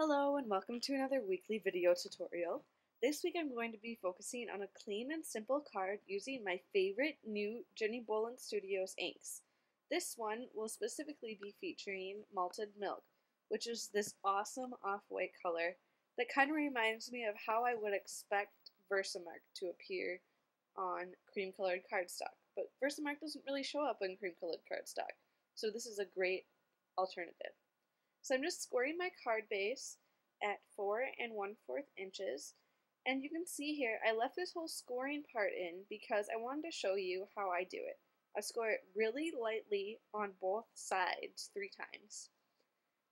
Hello and welcome to another weekly video tutorial. This week I'm going to be focusing on a clean and simple card using my favorite new Jenni Bowlin Studios inks. This one will specifically be featuring Malted Milk, which is this awesome off-white color that kind of reminds me of how I would expect Versamark to appear on cream-colored cardstock. But Versamark doesn't really show up on cream-colored cardstock, so this is a great alternative. So I'm just scoring my card base at 4 1/4 inches. And you can see here, I left this whole scoring part in because I wanted to show you how I do it. I score it really lightly on both sides 3 times.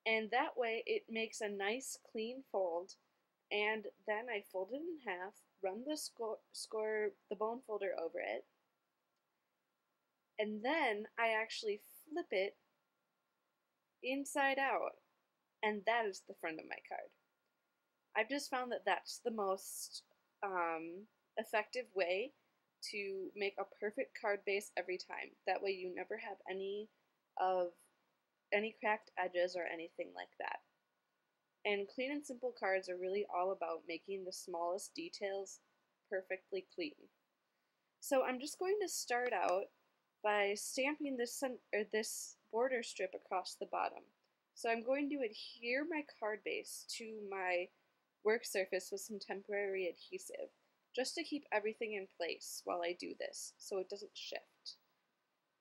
And that way it makes a nice clean fold. And then I fold it in half, run the the bone folder over it. And then I actually flip it inside out. And that is the front of my card. I've just found that that's the most effective way to make a perfect card base every time. That way you never have any cracked edges or anything like that. And clean and simple cards are really all about making the smallest details perfectly clean. So I'm just going to start out by stamping this border strip across the bottom. So I'm going to adhere my card base to my work surface with some temporary adhesive, just to keep everything in place while I do this, so it doesn't shift.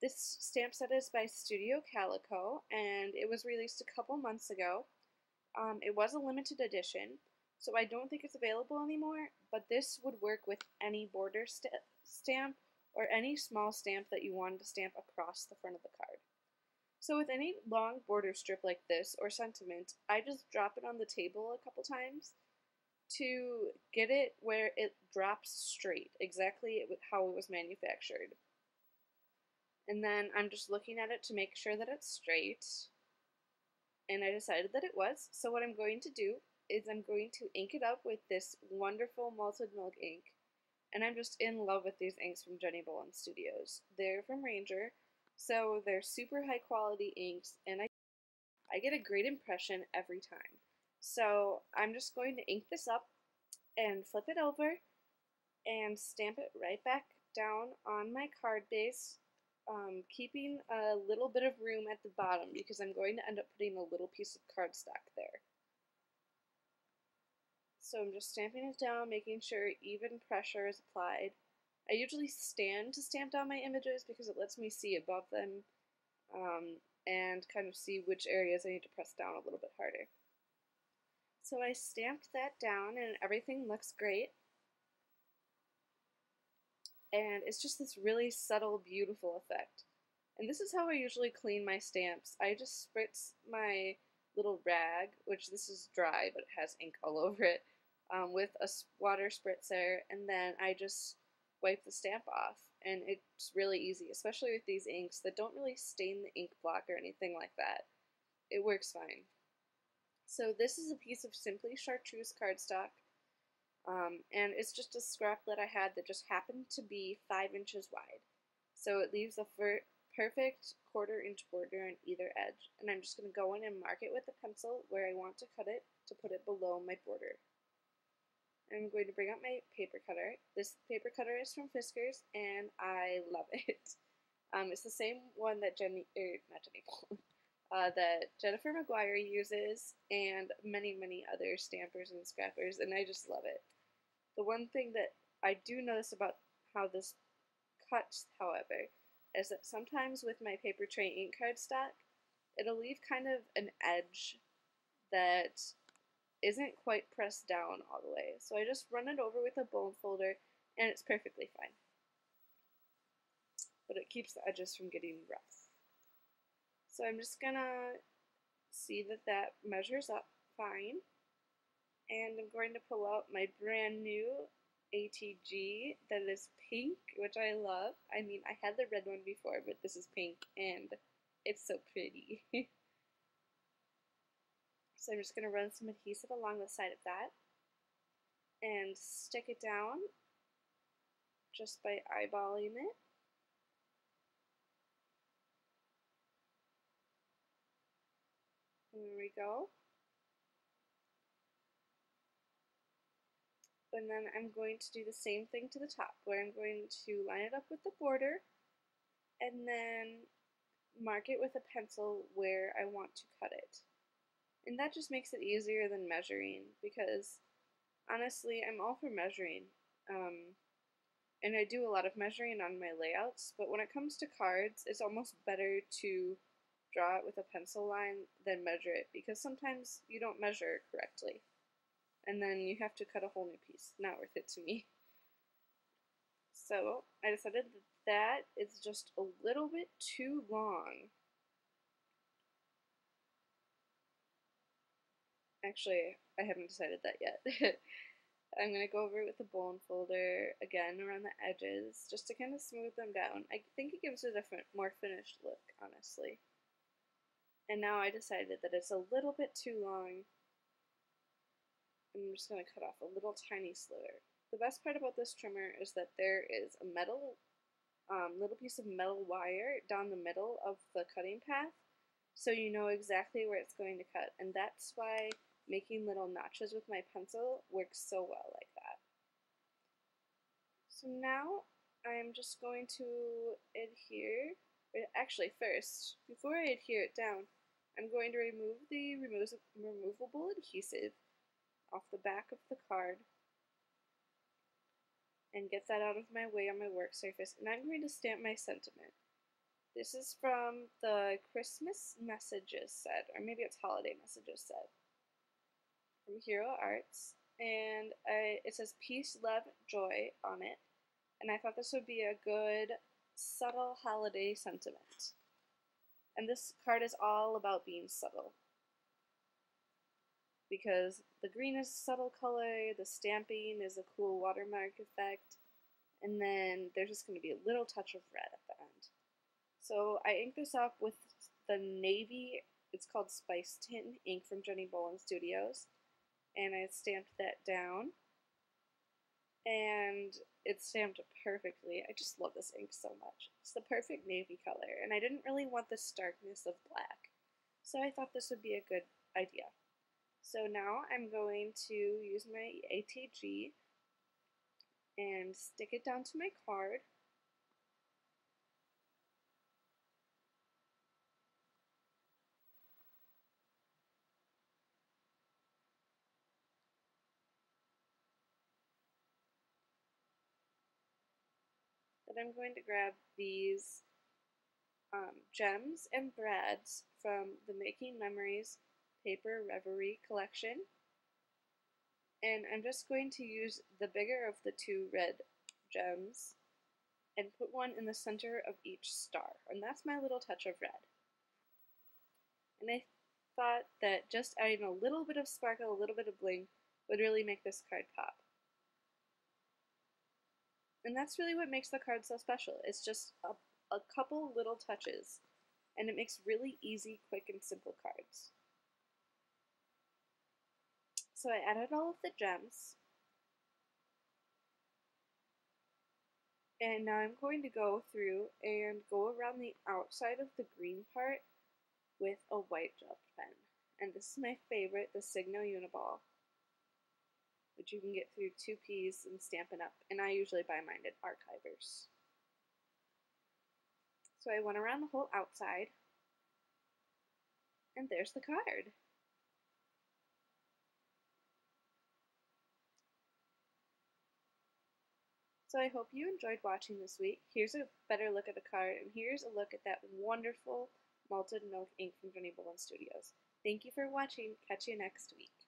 This stamp set is by Studio Calico, and it was released a couple months ago. It was a limited edition, so I don't think it's available anymore, but this would work with any border stamp or any small stamp that you wanted to stamp across the front of the card. So with any long border strip like this, or sentiment, I just drop it on the table a couple times to get it where it drops straight, exactly how it was manufactured. And then I'm just looking at it to make sure that it's straight, and I decided that it was. So what I'm going to do is I'm going to ink it up with this wonderful Malted Milk ink, and I'm just in love with these inks from Jenni Bowlin Studios. They're from Ranger, so they're super high quality inks, and I get a great impression every time. So I'm just going to ink this up and flip it over and stamp it right back down on my card base, keeping a little bit of room at the bottom because I'm going to end up putting a little piece of cardstock there. So I'm just stamping it down, making sure even pressure is applied. I usually stand to stamp down my images because it lets me see above them and kind of see which areas I need to press down a little bit harder. So I stamped that down and everything looks great. And it's just this really subtle, beautiful effect. And this is how I usually clean my stamps. I just spritz my little rag, which this is dry but it has ink all over it, with a water spritzer, and then I just wipe the stamp off, and it's really easy, especially with these inks that don't really stain the ink block or anything like that. It works fine. So this is a piece of Simply Chartreuse cardstock, and it's just a scrap that I had that just happened to be 5 inches wide. So it leaves a perfect 1/4 inch border on either edge, and I'm just going to go in and mark it with a pencil where I want to cut it to put it below my border. I'm going to bring out my paper cutter. This paper cutter is from Fiskars, and I love it. It's the same one that that Jennifer McGuire uses, and many, many other stampers and scrappers, and I just love it. The one thing that I do notice about how this cuts, however, is that sometimes with my paper tray ink cardstock, it'll leave kind of an edge that isn't quite pressed down all the way. So I just run it over with a bone folder and it's perfectly fine. But it keeps the edges from getting rough. So I'm just gonna see that that measures up fine. And I'm going to pull out my brand new ATG that is pink, which I love. I mean, I had the red one before, but this is pink and it's so pretty. So I'm just going to run some adhesive along the side of that and stick it down just by eyeballing it. There we go. And then I'm going to do the same thing to the top, where I'm going to line it up with the border and then mark it with a pencil where I want to cut it. And that just makes it easier than measuring, because honestly, I'm all for measuring. And I do a lot of measuring on my layouts, but when it comes to cards, it's almost better to draw it with a pencil line than measure it, because sometimes you don't measure correctly, and then you have to cut a whole new piece. Not worth it to me. So I decided that is just a little bit too long. Actually, I haven't decided that yet. I'm going to go over it with the bone folder again around the edges just to kind of smooth them down. I think it gives it a more finished look, honestly. And now I decided that it's a little bit too long. I'm just going to cut off a little tiny sliver. The best part about this trimmer is that there is a little piece of metal wire down the middle of the cutting path, so you know exactly where it's going to cut, and that's why making little notches with my pencil works so well like that. So now I'm just going to adhere, actually first, before I adhere it down, I'm going to remove the removable adhesive off the back of the card and get that out of my way on my work surface, and I'm going to stamp my sentiment. This is from the Christmas Messages set, or maybe it's Holiday Messages set, from Hero Arts, and it says peace, love, joy on it, and I thought this would be a good, subtle holiday sentiment. And this card is all about being subtle, because the green is a subtle color, the stamping is a cool watermark effect, and then there's just going to be a little touch of red at the end. So I inked this up with the navy, it's called Spice Tin ink from Jenni Bowlin Studios, and I stamped that down, and it's stamped perfectly. I just love this ink so much. It's the perfect navy color, and I didn't really want the starkness of black, so I thought this would be a good idea. So now I'm going to use my ATG and stick it down to my card. Then I'm going to grab these gems and brads from the Making Memories Paper Reverie collection, and I'm just going to use the bigger of the two red gems and put one in the center of each star, and that's my little touch of red. And I thought that just adding a little bit of sparkle, a little bit of bling, would really make this card pop. And that's really what makes the card so special. It's just a couple little touches, and it makes really easy, quick, and simple cards. So I added all of the gems, and now I'm going to go through and go around the outside of the green part with a white gel pen. And this is my favorite, the Signo Uniball, which you can get through 2Ps and Stampin' Up, and I usually buy mine at Archivers. So I went around the whole outside, and there's the card. So I hope you enjoyed watching this week. Here's a better look at the card, and here's a look at that wonderful malted milk ink from Jenni Bowlin Studios. Thank you for watching. Catch you next week.